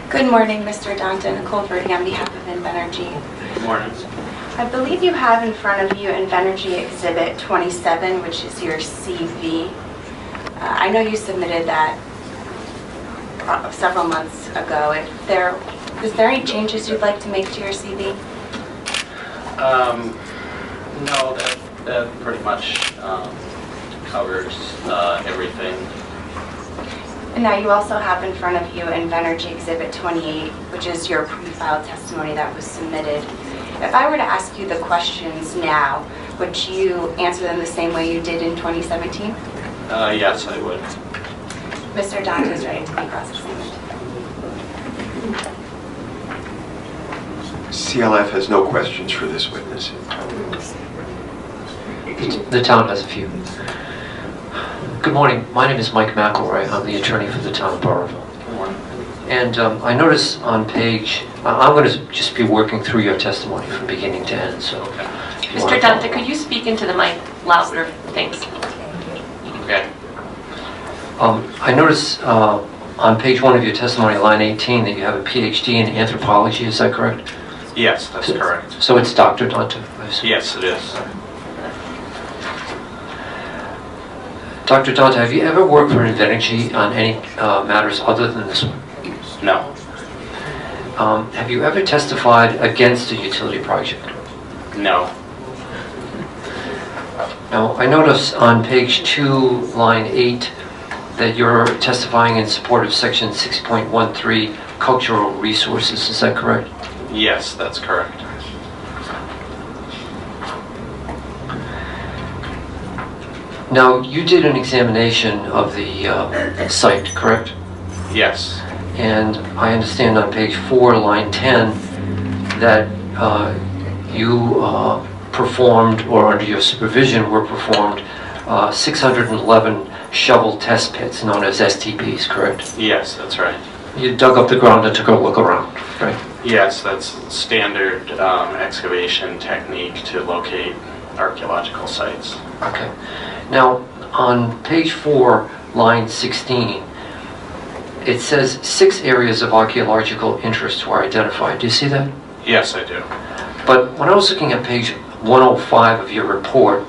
Good morning, Mr. Dante. Nicole Verdi on behalf of Invenergy. Good morning. I believe you have in front of you Invenergy Exhibit 27, which is your CV. I know you submitted that several months ago. Is there any changes you'd like to make to your CV? No, that pretty much covers everything. And now you also have in front of you Invenergy Exhibit 28, which is your pre-filed testimony that was submitted. If I were to ask you the questions now, would you answer them the same way you did in 2017? Yes, I would. Mr. Dante is ready to be cross-examined. CLF has no questions for this witness. The town has a few. Good morning. My name is Mike McElroy. I'm the attorney for the town of Burrillville. Good morning. And I notice on page, I'm going to just be working through your testimony from beginning to end. So, Mr. Dante, could you speak into the mic louder? Thanks. Okay. I notice on page 1 of your testimony, line 18, that you have a PhD in anthropology. Is that correct? Yes, that's correct. So it's Dr. Dante, I assume? Yes, it is. Dr. Dante, have you ever worked for Invenergy on any matters other than this one? No. Have you ever testified against a utility project? No. Now, I notice on page 2, line 8, that you're testifying in support of section 6.13, cultural resources. Is that correct? Yes, that's correct. Now, you did an examination of the site, correct? Yes. And I understand on page 4, line 10, that you performed, or under your supervision were performed, 611 shovel test pits, known as STPs, correct? Yes, that's right. You dug up the ground and took a look around, right? Yes, that's standard excavation technique to locate archaeological sites. Okay. Now, on page 4, line 16, it says 6 areas of archaeological interest were identified. Do you see that? Yes, I do. But when I was looking at page 105 of your report,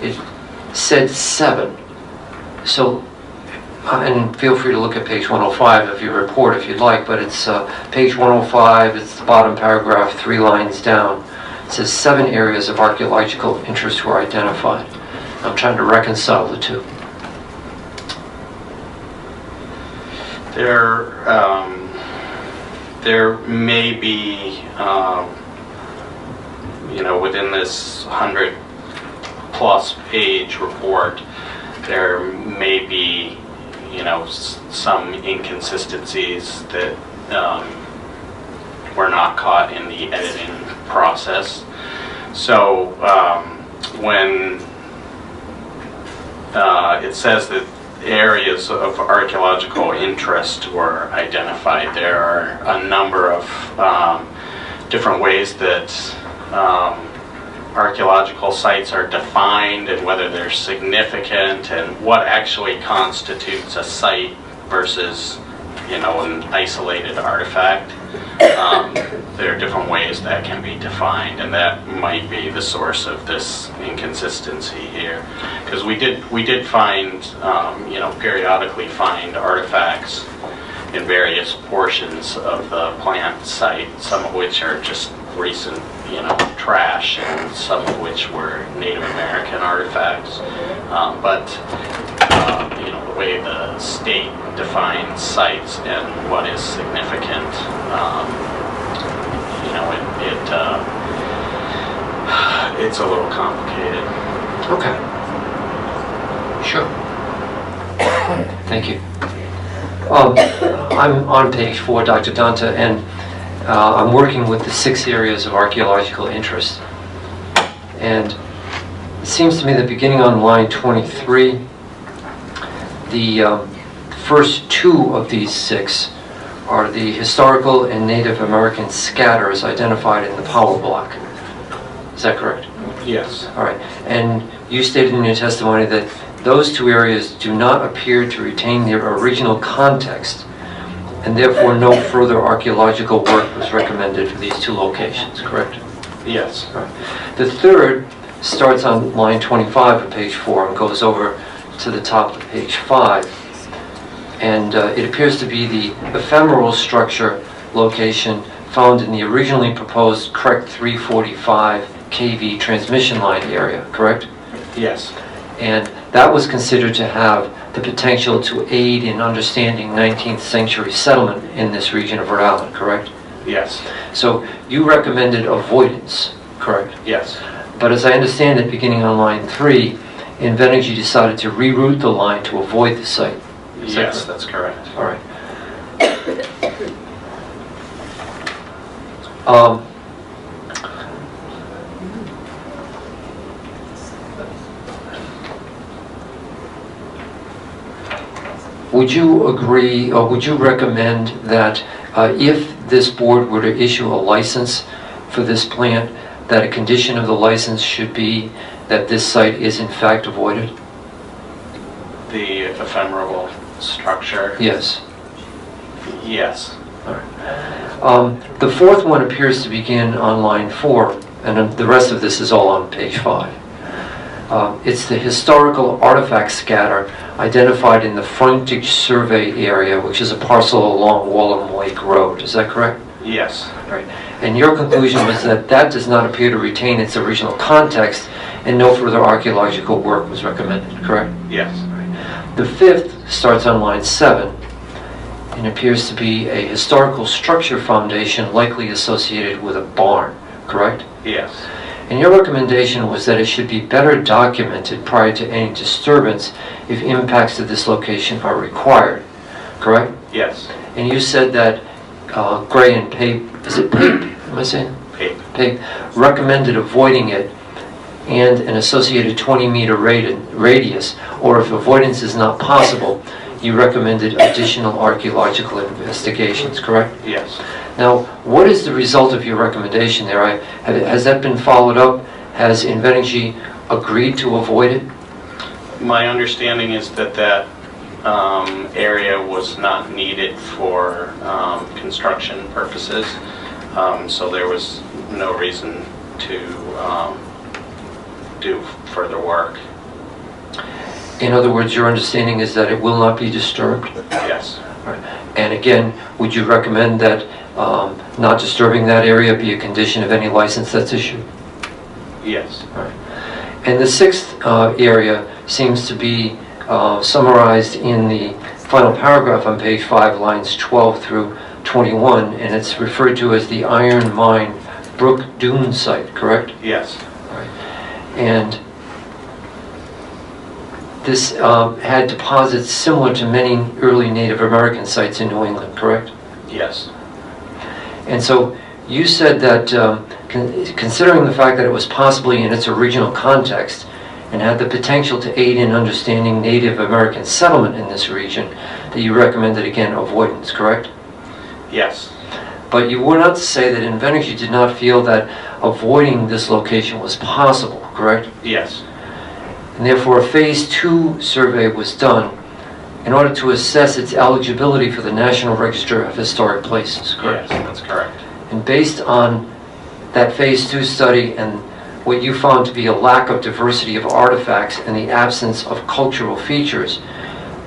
it said 7. So, and feel free to look at page 105 of your report if you'd like, but it's page 105, it's the bottom paragraph, 3 lines down. It says 7 areas of archaeological interest were identified. I'm trying to reconcile the two. There may be, within this 100-plus page report, there may be, some inconsistencies that were not caught in the editing process. So when it says that areas of archaeological interest were identified, there are a number of different ways that archaeological sites are defined and whether they're significant and what actually constitutes a site versus an isolated artifact. There are different ways that can be defined, and that might be the source of this inconsistency here. Because we did find, periodically find artifacts in various portions of the plant site, some of which are just recent, trash, and some of which were Native American artifacts. But the way the state defines sites and what is significant, it's a little complicated. Okay. Sure. Thank you. I'm on page 4, Dr. Dante, and I'm working with the 6 areas of archaeological interest. And it seems to me that beginning on line 23, the first 2 of these 6 are the historical and Native American scatters identified in the power block. Is that correct? Yes. All right. And you stated in your testimony that those 2 areas do not appear to retain their original context and therefore no further archaeological work was recommended for these two locations, correct? Yes. The third starts on line 25 of page 4 and goes over to the top of page 5. And it appears to be the ephemeral structure location found in the originally proposed correct 345 kV transmission line area, correct? Yes. And that was considered to have the potential to aid in understanding 19th century settlement in this region of Rhode Island, correct? Yes. So you recommended avoidance, correct? Yes. But as I understand it, beginning on line 3, Invenergy decided to reroute the line to avoid the site. Yes, that's correct. All right. Would you agree, or would you recommend that if this board were to issue a license for this plant, that a condition of the license should be that this site is in fact avoided? The ephemeral structure? Yes. Yes. The fourth one appears to begin on line 4, and then the rest of this is all on page 5. It's the historical artifact scatter identified in the frontage survey area, which is a parcel along Wallam Lake Road. Is that correct? Yes. Right. And your conclusion was that that does not appear to retain its original context, and no further archaeological work was recommended, correct? Yes. The fifth starts on line 7 and appears to be a historical structure foundation likely associated with a barn, correct? Yes. And your recommendation was that it should be better documented prior to any disturbance if impacts to this location are required, correct? Yes. And you said that Gray and Pape, is it Pape? Am I saying? Pape. Pape recommended avoiding it and an associated 20-meter radius, or if avoidance is not possible, you recommended additional archaeological investigations, correct? Yes. Now, what is the result of your recommendation there? Has that been followed up? Has Invenergy agreed to avoid it? My understanding is that that area was not needed for construction purposes, so there was no reason to do further work. In other words, your understanding is that it will not be disturbed? Yes. Right. And again, would you recommend that not disturbing that area be a condition of any license that's issued? Yes. Right. And the sixth area seems to be summarized in the final paragraph on page 5, lines 12 through 21, and it's referred to as the Iron Mine Brook Dune site, correct? Yes. Right. And this had deposits similar to many early Native American sites in New England, correct? Yes. And so you said that considering the fact that it was possibly in its original context and had the potential to aid in understanding Native American settlement in this region, that you recommended, again, avoidance, correct? Yes. But you were not to say that Invenergy did not feel that avoiding this location was possible, correct? Yes. And therefore a phase 2 survey was done in order to assess its eligibility for the National Register of Historic Places, correct? Yes, that's correct. And based on that phase 2 study and what you found to be a lack of diversity of artifacts and the absence of cultural features,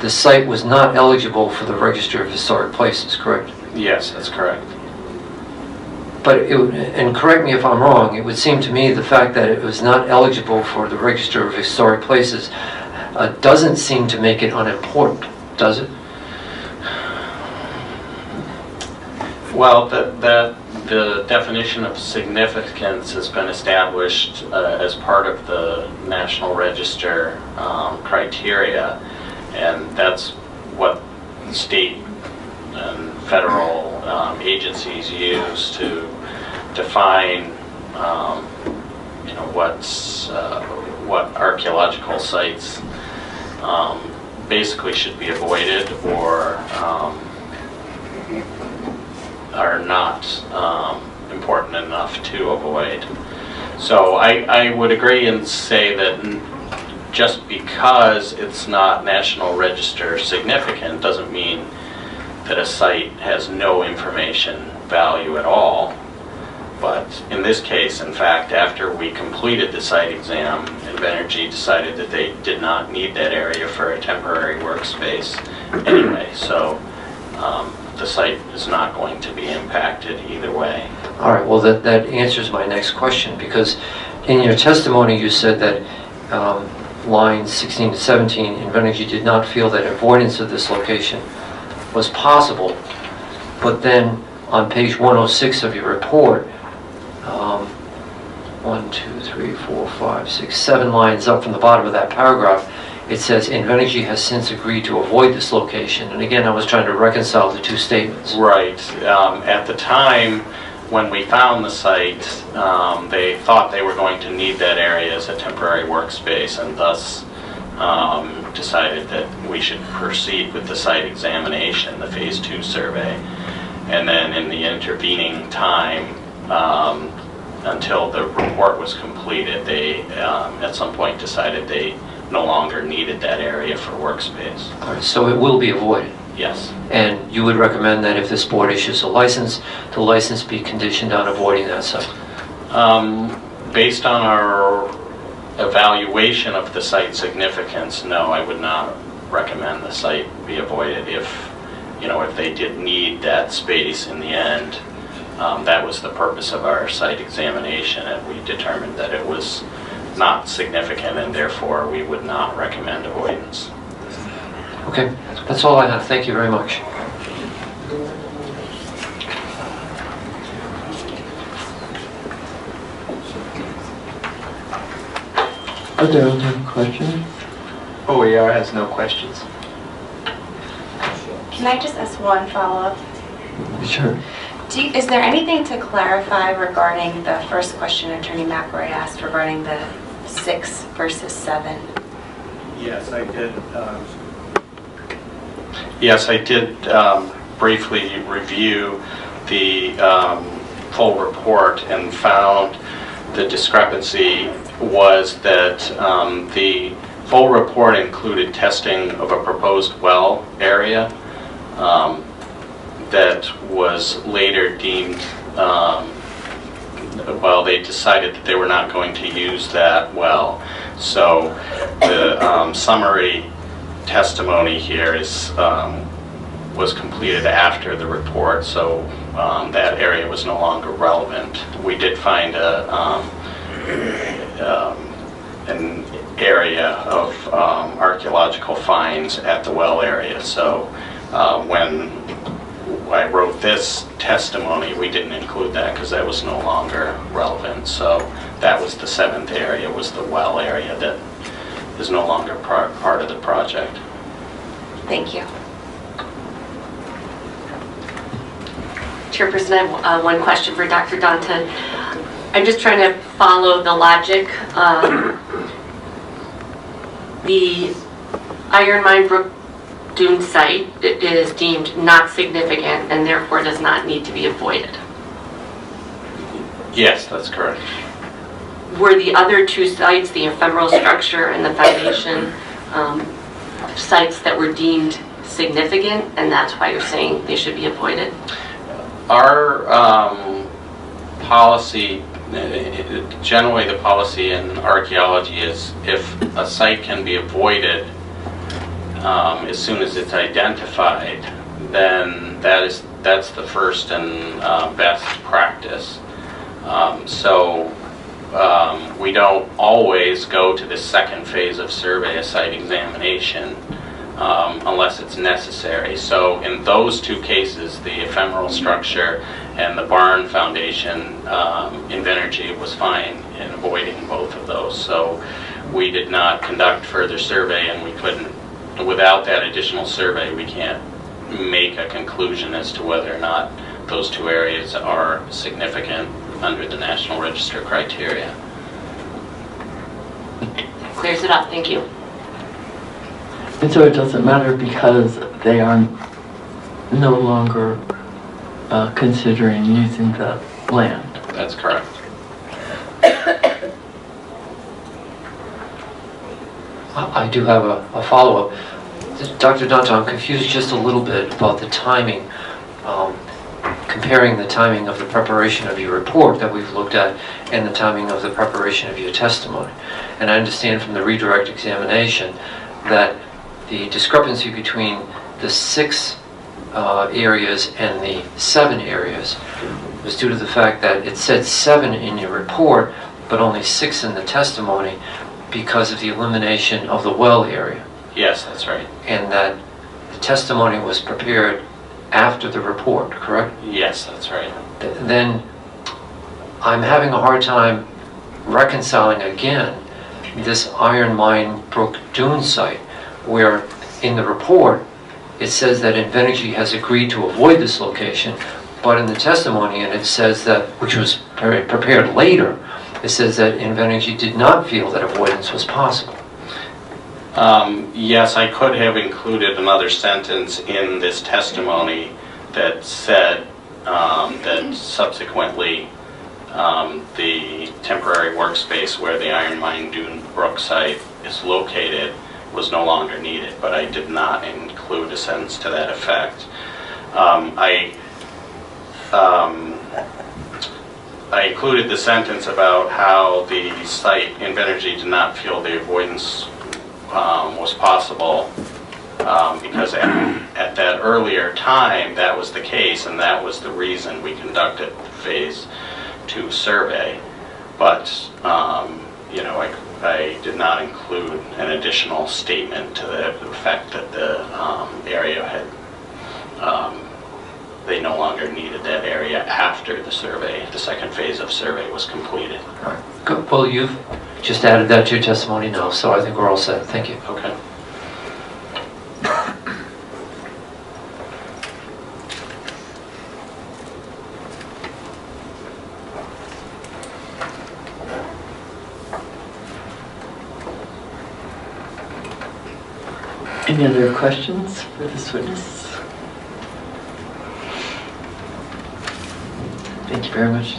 the site was not eligible for the Register of Historic Places, correct? Yes, that's correct. But, and correct me if I'm wrong, it would seem to me the fact that it was not eligible for the Register of Historic Places doesn't seem to make it unimportant, does it? Well, the definition of significance has been established as part of the National Register criteria, and that's what state and federal agencies use to define, what archaeological sites basically should be avoided or are not important enough to avoid. So I would agree and say that just because it's not National Register significant doesn't mean that a site has no information value at all. But in this case, in fact, after we completed the site exam, Invenergy decided that they did not need that area for a temporary workspace anyway. So the site is not going to be impacted either way. All right, well, that answers my next question, because in your testimony you said that lines 16 to 17, Invenergy did not feel that avoidance of this location was possible. But then on page 106 of your report, 1, 2, 3, 4, 5, 6, 7 lines up from the bottom of that paragraph, it says Invenergy has since agreed to avoid this location. And again, I was trying to reconcile the two statements. Right. At the time when we found the site, they thought they were going to need that area as a temporary workspace, and thus decided that we should proceed with the site examination, the Phase 2 survey. And then in the intervening time, until the report was completed, they at some point decided they no longer needed that area for workspace. All right, so it will be avoided. Yes. And you would recommend that if this board issues a license, the license be conditioned on avoiding that site? Based on our evaluation of the site significance, no, I would not recommend the site be avoided. If they did need that space in the end, that was the purpose of our site examination, and we determined that it was not significant, and therefore we would not recommend avoidance. Okay, that's all I have. Thank you very much. Are there other questions? OER has no questions. Can I just ask one follow-up? Sure. Is there anything to clarify regarding the first question Attorney McRae asked regarding the 6 versus 7? Yes, I did. Yes, I did briefly review the full report and found the discrepancy was that the full report included testing of a proposed well area that was later deemed, they decided that they were not going to use that well. So the summary testimony here was completed after the report, so that area was no longer relevant. We did find an area of archaeological finds at the well area, so when I wrote this testimony, we didn't include that because that was no longer relevant. So that was the 7th area, was the well area that is no longer part of the project. Thank you. Chairperson, I have one question for Dr. Danton. I'm just trying to follow the logic. The Iron Mine Brook Dune site is deemed not significant and therefore does not need to be avoided. Yes, that's correct. Were the other 2 sites, the ephemeral structure and the foundation, sites that were deemed significant, and that's why you're saying they should be avoided? Our policy, generally the policy in archaeology is if a site can be avoided as soon as it's identified, then that's the first and best practice. So we don't always go to the second phase of survey, a site examination, unless it's necessary. So in those 2 cases, the ephemeral structure and the barn foundation, Invenergy was fine in avoiding both of those. So we did not conduct further survey, and we couldn't, without that additional survey, we can't make a conclusion as to whether or not those 2 areas are significant under the National Register criteria. Clears it up, thank you. And so it doesn't matter because they are no longer considering using the land. That's correct. I do have a follow-up. Dr. Danto, I'm confused just a little bit about the timing, comparing the timing of the preparation of your report that we've looked at and the timing of the preparation of your testimony. And I understand from the redirect examination that the discrepancy between the 6 areas and the 7 areas was due to the fact that it said 7 in your report, but only 6 in the testimony because of the elimination of the well area. Yes, that's right. And that the testimony was prepared after the report, correct? Yes, that's right. Then I'm having a hard time reconciling again this Iron Mine Brook Dune site, where in the report it says that Invenergy has agreed to avoid this location, but in the testimony, and it says that, which was prepared later, it says that Invenergy did not feel that avoidance was possible. Yes, I could have included another sentence in this testimony that said that subsequently the temporary workspace where the Iron Mine Dune Brook site is located was no longer needed, but I did not include a sentence to that effect. I included the sentence about how the site, Invenergy, did not feel the avoidance was possible because at that earlier time that was the case, and that was the reason we conducted the Phase 2 survey. But you know, I did not include an additional statement to the effect that the area had they no longer needed that area after the survey, the second phase of survey was completed. All right. Good. Well, you've just added that to your testimony now, so I think we're all set. Thank you. Okay. Any other questions for this witness? Thank you very much.